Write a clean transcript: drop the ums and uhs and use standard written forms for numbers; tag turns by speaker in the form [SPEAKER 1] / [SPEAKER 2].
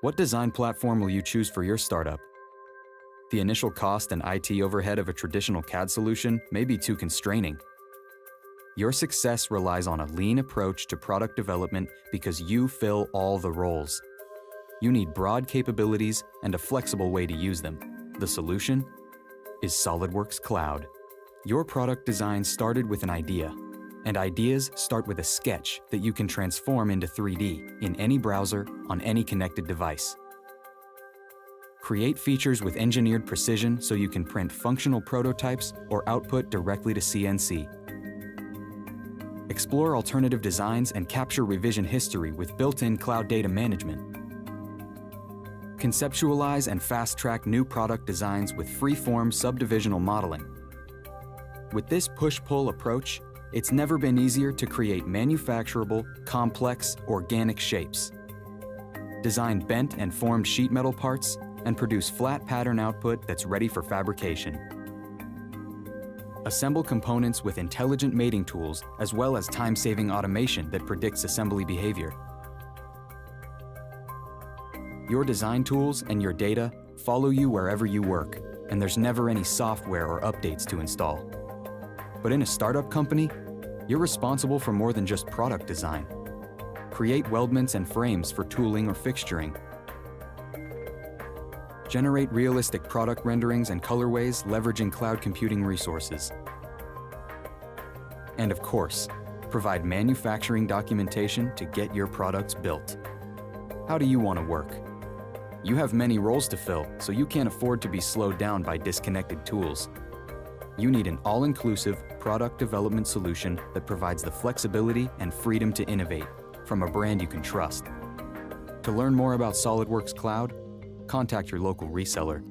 [SPEAKER 1] What design platform will you choose for your startup? The initial cost and IT overhead of a traditional CAD solution may be too constraining. Your success relies on a lean approach to product development because you fill all the roles. You need broad capabilities and a flexible way to use them. The solution is SolidWorks Cloud. Your product design started with an idea, and ideas start with a sketch that you can transform into 3D in any browser on any connected device. Create features with engineered precision so you can print functional prototypes or output directly to CNC. Explore alternative designs and capture revision history with built-in cloud data management. Conceptualize and fast-track new product designs with free-form subdivisional modeling. With this push-pull approach, it's never been easier to create manufacturable, complex, organic shapes. Design bent and formed sheet metal parts and produce flat pattern output that's ready for fabrication. Assemble components with intelligent mating tools as well as time-saving automation that predicts assembly behavior. Your design tools and your data follow you wherever you work, and there's never any software or updates to install. But in a startup company, you're responsible for more than just product design. Create weldments and frames for tooling or fixturing. Generate realistic product renderings and colorways leveraging cloud computing resources. And of course, provide manufacturing documentation to get your products built. How do you want to work? You have many roles to fill, so you can't afford to be slowed down by disconnected tools. You need an all-inclusive product development solution that provides the flexibility and freedom to innovate from a brand you can trust. To learn more about SolidWorks Cloud, contact your local reseller.